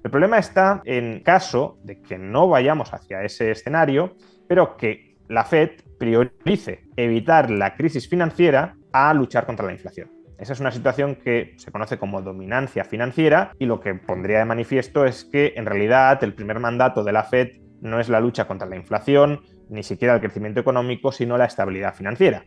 El problema está en caso de que no vayamos hacia ese escenario, pero que la Fed priorice evitar la crisis financiera a luchar contra la inflación. Esa es una situación que se conoce como dominancia financiera y lo que pondría de manifiesto es que en realidad el primer mandato de la Fed no es la lucha contra la inflación, ni siquiera el crecimiento económico, sino la estabilidad financiera.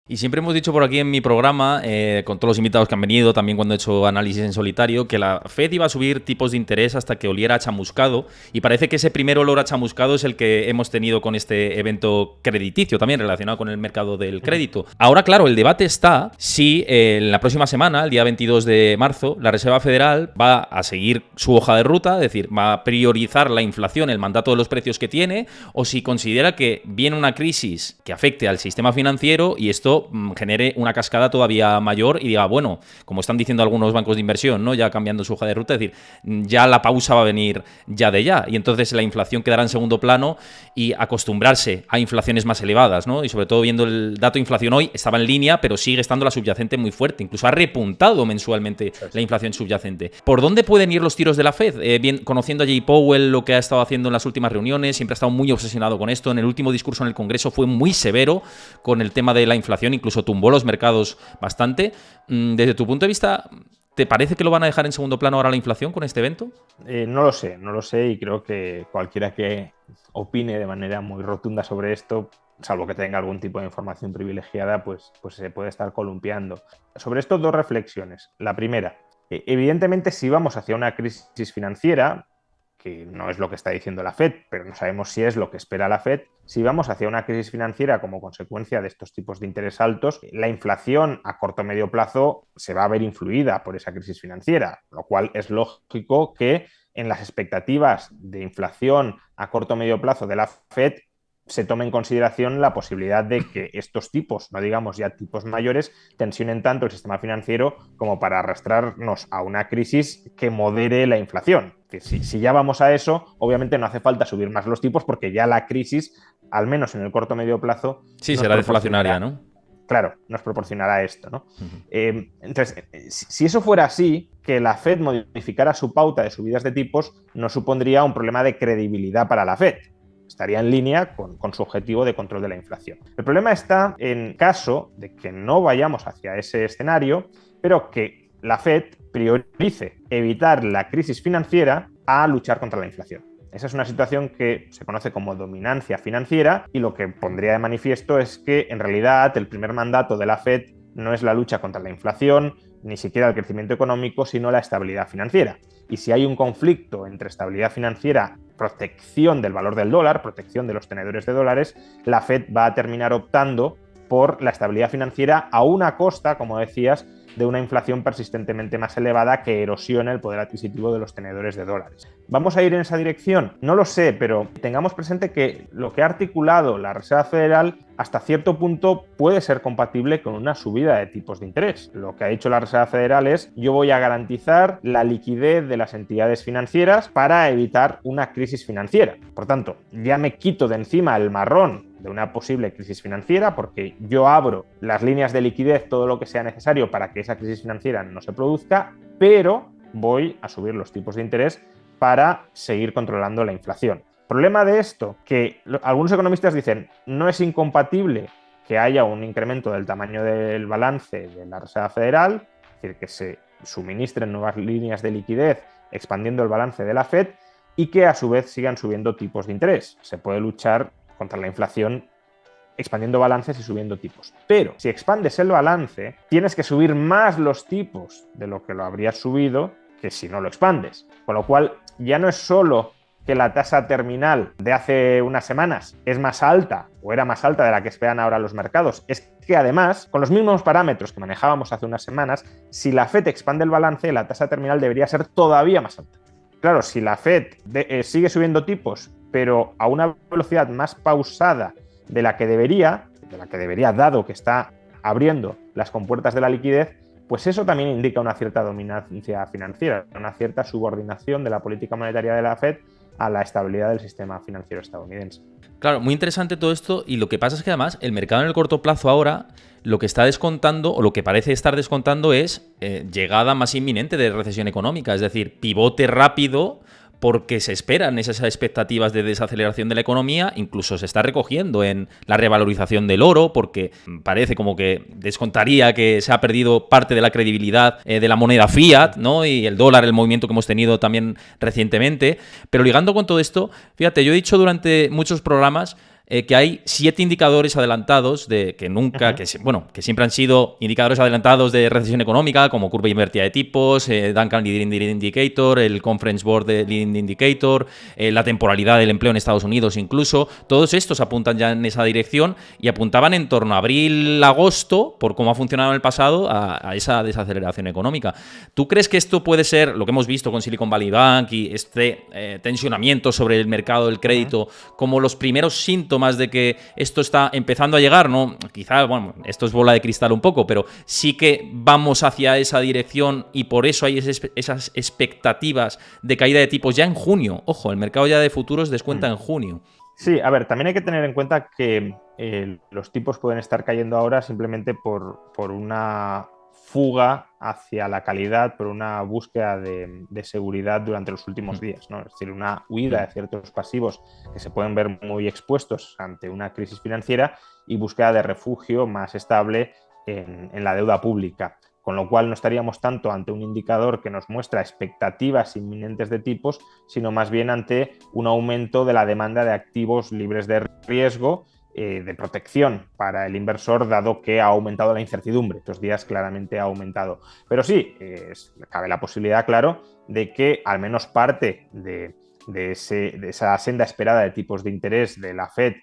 Y siempre hemos dicho por aquí en mi programa, con todos los invitados que han venido, también cuando he hecho análisis en solitario, que la Fed iba a subir tipos de interés hasta que oliera a chamuscado, y parece que ese primer olor a chamuscado es el que hemos tenido con este evento crediticio, también relacionado con el mercado del crédito. Ahora, claro, el debate está si en la próxima semana, el día 22 de marzo, la Reserva Federal va a seguir su hoja de ruta, es decir, va a priorizar la inflación, el mandato de los precios que tiene, o si considera que viene una crisis que afecte al sistema financiero y esto genere una cascada todavía mayor y diga, bueno, como están diciendo algunos bancos de inversión, ¿no? Ya cambiando su hoja de ruta, es decir, ya la pausa va a venir ya de ya, y entonces la inflación quedará en segundo plano y acostumbrarse a inflaciones más elevadas, ¿no? Y sobre todo viendo el dato de inflación hoy, estaba en línea, pero sigue estando la subyacente muy fuerte, incluso ha repuntado mensualmente la inflación subyacente. ¿Por dónde pueden ir los tiros de la Fed? Bien, conociendo a Jay Powell, lo que ha estado haciendo en las últimas reuniones, siempre ha estado muy obsesionado con esto. En el último discurso en el Congreso fue muy severo con el tema de la inflación, incluso tumbó los mercados bastante. Desde tu punto de vista, ¿te parece que lo van a dejar en segundo plano ahora la inflación con este evento? No lo sé y creo que cualquiera que opine de manera muy rotunda sobre esto, salvo que tenga algún tipo de información privilegiada, pues se puede estar columpiando. Sobre esto, dos reflexiones. La primera, evidentemente si vamos hacia una crisis financiera, que no es lo que está diciendo la Fed, pero no sabemos si es lo que espera la Fed, si vamos hacia una crisis financiera como consecuencia de estos tipos de interés altos, la inflación a corto o medio plazo se va a ver influida por esa crisis financiera, lo cual es lógico que en las expectativas de inflación a corto o medio plazo de la Fed se tome en consideración la posibilidad de que estos tipos, no digamos ya tipos mayores, tensionen tanto el sistema financiero como para arrastrarnos a una crisis que modere la inflación. Si ya vamos a eso, obviamente no hace falta subir más los tipos porque ya la crisis, al menos en el corto o medio plazo, sí, será deflacionaria, ¿no? Claro, nos proporcionará esto, ¿no? Entonces, si eso fuera así, que la Fed modificara su pauta de subidas de tipos no supondría un problema de credibilidad para la Fed. Estaría en línea con su objetivo de control de la inflación. El problema está en caso de que no vayamos hacia ese escenario, pero que la Fed priorice evitar la crisis financiera a luchar contra la inflación. Esa es una situación que se conoce como dominancia financiera y lo que pondría de manifiesto es que en realidad el primer mandato de la Fed no es la lucha contra la inflación, ni siquiera el crecimiento económico, sino la estabilidad financiera. Y si hay un conflicto entre estabilidad financiera, protección del valor del dólar, protección de los tenedores de dólares, la Fed va a terminar optando por la estabilidad financiera a una costa, como decías, de una inflación persistentemente más elevada que erosiona el poder adquisitivo de los tenedores de dólares. ¿Vamos a ir en esa dirección? No lo sé, pero tengamos presente que lo que ha articulado la Reserva Federal hasta cierto punto puede ser compatible con una subida de tipos de interés. Lo que ha dicho la Reserva Federal es: yo voy a garantizar la liquidez de las entidades financieras para evitar una crisis financiera. Por tanto, ya me quito de encima el marrón de una posible crisis financiera porque yo abro las líneas de liquidez, todo lo que sea necesario para que esa crisis financiera no se produzca, pero voy a subir los tipos de interés para seguir controlando la inflación. Problema de esto, que algunos economistas dicen no es incompatible que haya un incremento del tamaño del balance de la Reserva Federal, es decir, que se suministren nuevas líneas de liquidez expandiendo el balance de la Fed y que a su vez sigan subiendo tipos de interés. Se puede luchar contra la inflación expandiendo balances y subiendo tipos. Pero si expandes el balance, tienes que subir más los tipos de lo que lo habrías subido que si no lo expandes. Con lo cual, ya no es solo que la tasa terminal de hace unas semanas es más alta o era más alta de la que esperan ahora los mercados, es que además, con los mismos parámetros que manejábamos hace unas semanas, si la Fed expande el balance, la tasa terminal debería ser todavía más alta. Claro, si la Fed sigue subiendo tipos, pero a una velocidad más pausada de la que debería, dado que está abriendo las compuertas de la liquidez, pues eso también indica una cierta dominancia financiera, una cierta subordinación de la política monetaria de la Fed a la estabilidad del sistema financiero estadounidense. Claro, muy interesante todo esto, y lo que pasa es que además el mercado en el corto plazo ahora lo que está descontando, o lo que parece estar descontando, es llegada más inminente de recesión económica, es decir, pivote rápido, porque se esperan esas expectativas de desaceleración de la economía. Incluso se está recogiendo en la revalorización del oro, porque parece como que descontaría que se ha perdido parte de la credibilidad de la moneda fiat, ¿no? Y el dólar, el movimiento que hemos tenido también recientemente. Pero ligando con todo esto, fíjate, yo he dicho durante muchos programas que hay 7 indicadores adelantados que siempre han sido indicadores adelantados de recesión económica, como curva invertida de tipos, Duncan Leading Indicator, el Conference Board de Leading Indicator, la temporalidad del empleo en Estados Unidos incluso. Todos estos apuntan ya en esa dirección y apuntaban en torno a abril-agosto, por cómo ha funcionado en el pasado, a esa desaceleración económica. ¿Tú crees que esto puede ser lo que hemos visto con Silicon Valley Bank y este tensionamiento sobre el mercado del crédito como los primeros síntomas de que esto está empezando a llegar? ¿No? Quizá, bueno, esto es bola de cristal un poco, pero sí que vamos hacia esa dirección y por eso hay esas expectativas de caída de tipos ya en junio. Ojo, el mercado ya de futuros descuenta en junio. Sí, a ver, también hay que tener en cuenta que los tipos pueden estar cayendo ahora simplemente por una fuga hacia la calidad, por una búsqueda de seguridad durante los últimos días, ¿no? Es decir, una huida de ciertos pasivos que se pueden ver muy expuestos ante una crisis financiera y búsqueda de refugio más estable en la deuda pública. Con lo cual no estaríamos tanto ante un indicador que nos muestra expectativas inminentes de tipos, sino más bien ante un aumento de la demanda de activos libres de riesgo, de protección para el inversor, dado que ha aumentado la incertidumbre. Estos días claramente ha aumentado. Pero sí, cabe la posibilidad, claro, de que al menos parte de esa senda esperada de tipos de interés de la Fed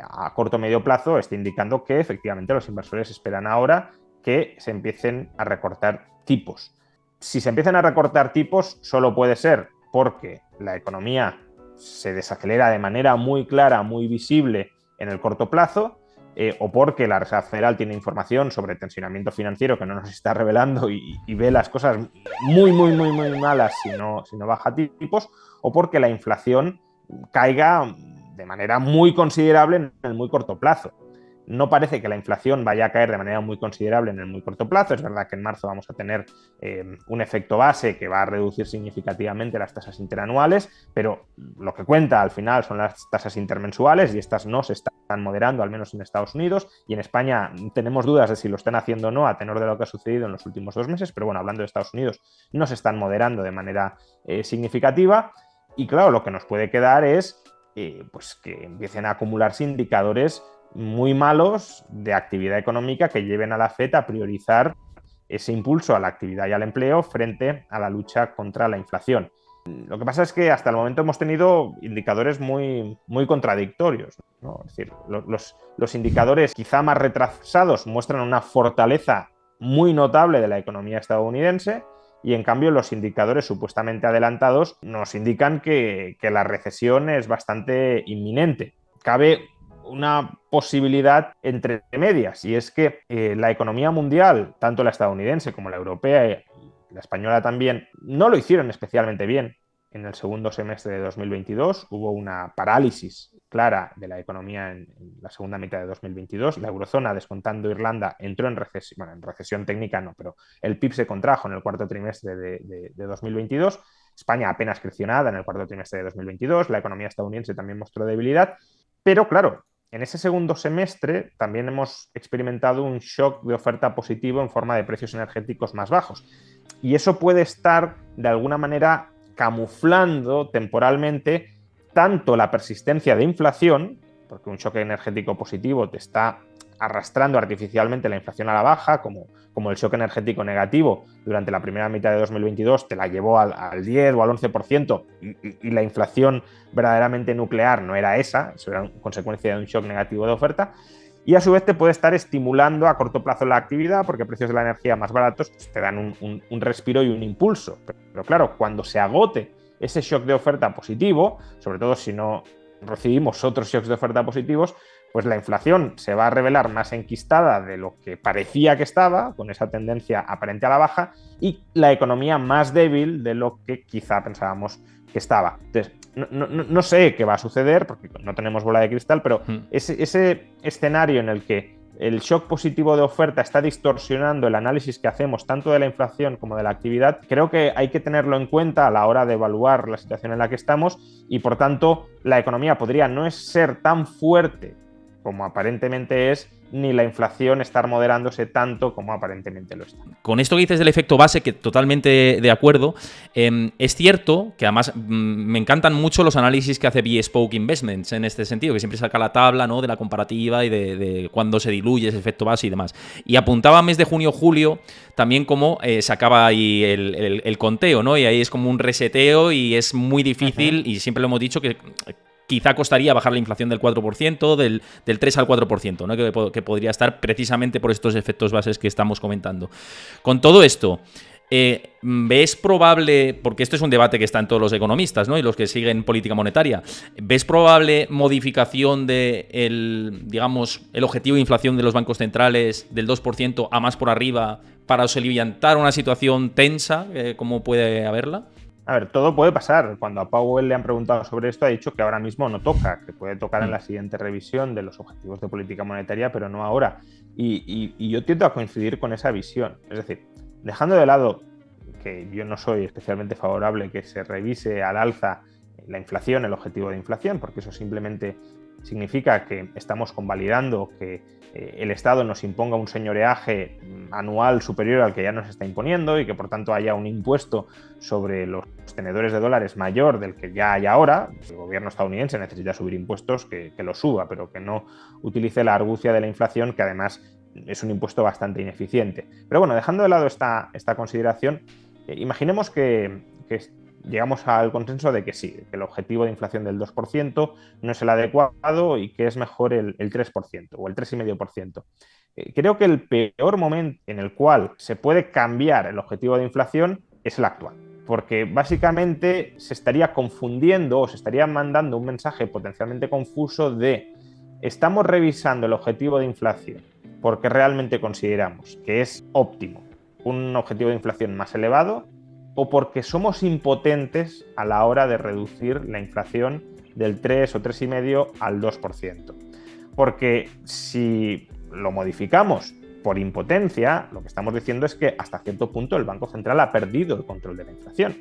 a corto o medio plazo esté indicando que efectivamente los inversores esperan ahora que se empiecen a recortar tipos. Si se empiezan a recortar tipos, solo puede ser porque la economía se desacelera de manera muy clara, muy visible en el corto plazo, o porque la Reserva Federal tiene información sobre tensionamiento financiero que no nos está revelando y ve las cosas muy malas si no baja tipos, o porque la inflación caiga de manera muy considerable en el muy corto plazo. No parece que la inflación vaya a caer de manera muy considerable en el muy corto plazo. Es verdad que en marzo vamos a tener un efecto base que va a reducir significativamente las tasas interanuales, pero lo que cuenta al final son las tasas intermensuales y estas no se están moderando, al menos en Estados Unidos, y en España tenemos dudas de si lo están haciendo o no a tenor de lo que ha sucedido en los últimos 2 meses, pero bueno, hablando de Estados Unidos, no se están moderando de manera significativa y claro, lo que nos puede quedar es pues que empiecen a acumularse indicadores muy malos de actividad económica que lleven a la Fed a priorizar ese impulso a la actividad y al empleo frente a la lucha contra la inflación. Lo que pasa es que hasta el momento hemos tenido indicadores muy contradictorios, ¿no? Es decir, los indicadores quizá más retrasados muestran una fortaleza muy notable de la economía estadounidense y en cambio los indicadores supuestamente adelantados nos indican que la recesión es bastante inminente. Cabe una posibilidad entre medias, y es que la economía mundial, tanto la estadounidense como la europea y la española también, no lo hicieron especialmente bien en el segundo semestre de 2022. Hubo una parálisis clara de la economía en la segunda mitad de 2022. La eurozona, descontando Irlanda, entró en recesión, bueno, en recesión técnica no, pero el PIB se contrajo en el cuarto trimestre de 2022. España apenas creció nada en el cuarto trimestre de 2022. La economía estadounidense también mostró debilidad, pero claro, en ese segundo semestre también hemos experimentado un shock de oferta positivo en forma de precios energéticos más bajos. Y eso puede estar, de alguna manera, camuflando temporalmente tanto la persistencia de inflación, porque un shock energético positivo te está arrastrando artificialmente la inflación a la baja, como el shock energético negativo durante la primera mitad de 2022 te la llevó al 10 o al 11%, y la inflación verdaderamente nuclear no era esa, eso era consecuencia de un shock negativo de oferta, y a su vez te puede estar estimulando a corto plazo la actividad porque precios de la energía más baratos pues, te dan un respiro y un impulso. Pero claro, cuando se agote ese shock de oferta positivo, sobre todo si no recibimos otros shocks de oferta positivos, pues la inflación se va a revelar más enquistada de lo que parecía que estaba, con esa tendencia aparente a la baja, y la economía más débil de lo que quizá pensábamos que estaba. Entonces, no sé qué va a suceder, porque no tenemos bola de cristal, pero ese escenario en el que el shock positivo de oferta está distorsionando el análisis que hacemos tanto de la inflación como de la actividad, creo que hay que tenerlo en cuenta a la hora de evaluar la situación en la que estamos y, por tanto, la economía podría no ser tan fuerte como aparentemente es, ni la inflación estar moderándose tanto como aparentemente lo está. Con esto que dices del efecto base, que totalmente de acuerdo, es cierto que además me encantan mucho los análisis que hace Bespoke Investments en este sentido, que siempre saca la tabla, ¿no?, de la comparativa y de cuándo se diluye ese efecto base y demás. Y apuntaba a mes de junio-julio también como se acaba ahí el conteo, ¿no? Y ahí es como un reseteo y es muy difícil, y siempre lo hemos dicho que quizá costaría bajar la inflación del 4%, del 3 al 4%, ¿no? Que podría estar precisamente por estos efectos bases que estamos comentando. Con todo esto, ¿ves probable, porque esto es un debate que está en todos los economistas, ¿no?, y los que siguen política monetaria, ¿ves probable modificación de el objetivo de inflación de los bancos centrales del 2% a más por arriba para soliviantar una situación tensa como puede haberla? A ver, todo puede pasar. Cuando a Powell le han preguntado sobre esto, ha dicho que ahora mismo no toca, que puede tocar en la siguiente revisión de los objetivos de política monetaria, pero no ahora. Y yo tiendo a coincidir con esa visión. Es decir, dejando de lado que yo no soy especialmente favorable que se revise al alza la inflación, el objetivo de inflación, porque eso simplemente significa que estamos convalidando que el Estado nos imponga un señoreaje anual superior al que ya nos está imponiendo y que por tanto haya un impuesto sobre los tenedores de dólares mayor del que ya hay ahora. El gobierno estadounidense necesita subir impuestos, que lo suba, pero que no utilice la argucia de la inflación, que además es un impuesto bastante ineficiente. Pero bueno, dejando de lado esta consideración, imaginemos que llegamos al consenso de que sí, que el objetivo de inflación del 2% no es el adecuado y que es mejor el 3% o el 3,5%. Creo que el peor momento en el cual se puede cambiar el objetivo de inflación es el actual, porque básicamente se estaría confundiendo o se estaría mandando un mensaje potencialmente confuso de estamos revisando el objetivo de inflación porque realmente consideramos que es óptimo un objetivo de inflación más elevado, o porque somos impotentes a la hora de reducir la inflación del 3 o 3,5 al 2%. Porque si lo modificamos por impotencia, lo que estamos diciendo es que hasta cierto punto el Banco Central ha perdido el control de la inflación.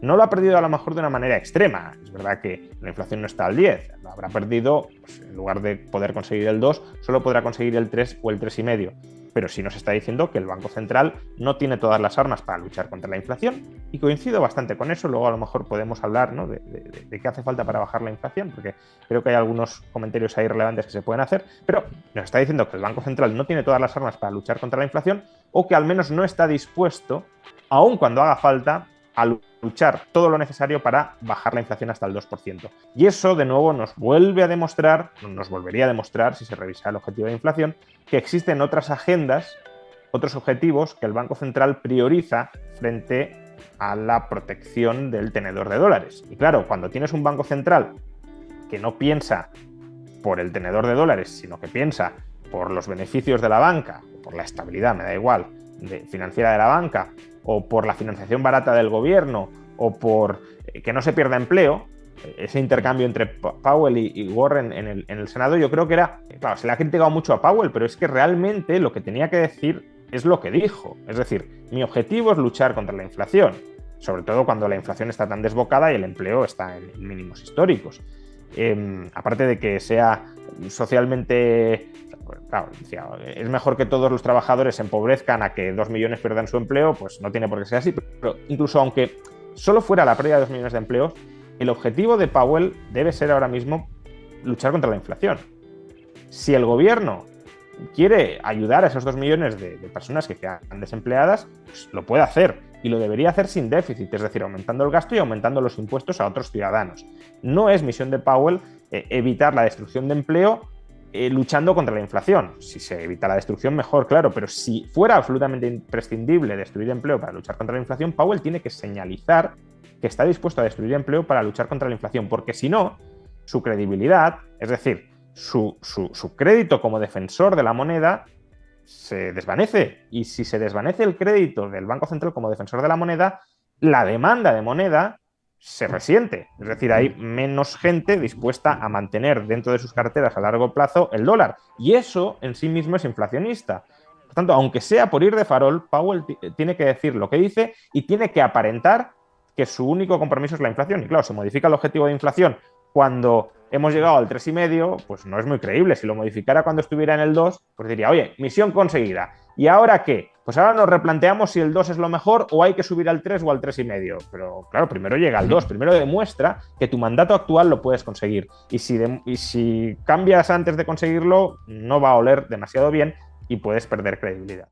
No lo ha perdido a lo mejor de una manera extrema. Es verdad que la inflación no está al 10. Lo habrá perdido, pues, en lugar de poder conseguir el 2, solo podrá conseguir el 3 o el 3,5. Pero sí nos está diciendo que el Banco Central no tiene todas las armas para luchar contra la inflación, y coincido bastante con eso. Luego a lo mejor podemos hablar, ¿no?, de qué hace falta para bajar la inflación, porque creo que hay algunos comentarios ahí relevantes que se pueden hacer, pero nos está diciendo que el Banco Central no tiene todas las armas para luchar contra la inflación, o que al menos no está dispuesto, aun cuando haga falta, a luchar todo lo necesario para bajar la inflación hasta el 2%. Y eso, de nuevo, nos volvería a demostrar, si se revisa el objetivo de inflación, que existen otras agendas, otros objetivos que el Banco Central prioriza frente a la protección del tenedor de dólares. Y claro, cuando tienes un Banco Central que no piensa por el tenedor de dólares, sino que piensa por los beneficios de la banca, por la estabilidad, me da igual, financiera de la banca, o por la financiación barata del gobierno, o por que no se pierda empleo, ese intercambio entre Powell y Warren en el Senado, yo creo que era, claro, se le ha criticado mucho a Powell, pero es que realmente lo que tenía que decir es lo que dijo. Es decir, mi objetivo es luchar contra la inflación, sobre todo cuando la inflación está tan desbocada y el empleo está en mínimos históricos. Aparte de que sea socialmente, claro, decía, es mejor que todos los trabajadores se empobrezcan a que 2 millones pierdan su empleo, pues no tiene por qué ser así, pero incluso aunque solo fuera la pérdida de 2 millones de empleos, el objetivo de Powell debe ser ahora mismo luchar contra la inflación. Si el gobierno quiere ayudar a esos 2 millones de personas que quedan desempleadas, pues lo puede hacer, y lo debería hacer sin déficit, es decir, aumentando el gasto y aumentando los impuestos a otros ciudadanos. No es misión de Powell evitar la destrucción de empleo luchando contra la inflación. Si se evita la destrucción, mejor, claro, pero si fuera absolutamente imprescindible destruir empleo para luchar contra la inflación, Powell tiene que señalizar que está dispuesto a destruir empleo para luchar contra la inflación, porque si no, su credibilidad, es decir, su crédito como defensor de la moneda, se desvanece. Y si se desvanece el crédito del Banco Central como defensor de la moneda, la demanda de moneda se resiente. Es decir, hay menos gente dispuesta a mantener dentro de sus carteras a largo plazo el dólar. Y eso en sí mismo es inflacionista. Por tanto, aunque sea por ir de farol, Powell tiene que decir lo que dice y tiene que aparentar que su único compromiso es la inflación. Y claro, se modifica el objetivo de inflación cuando hemos llegado al 3,5, pues no es muy creíble. Si lo modificara cuando estuviera en el 2, pues diría, oye, misión conseguida. ¿Y ahora qué? Pues ahora nos replanteamos si el 2 es lo mejor o hay que subir al 3 o al 3,5. Pero claro, primero llega al 2, primero demuestra que tu mandato actual lo puedes conseguir. Y si cambias antes de conseguirlo, no va a oler demasiado bien y puedes perder credibilidad.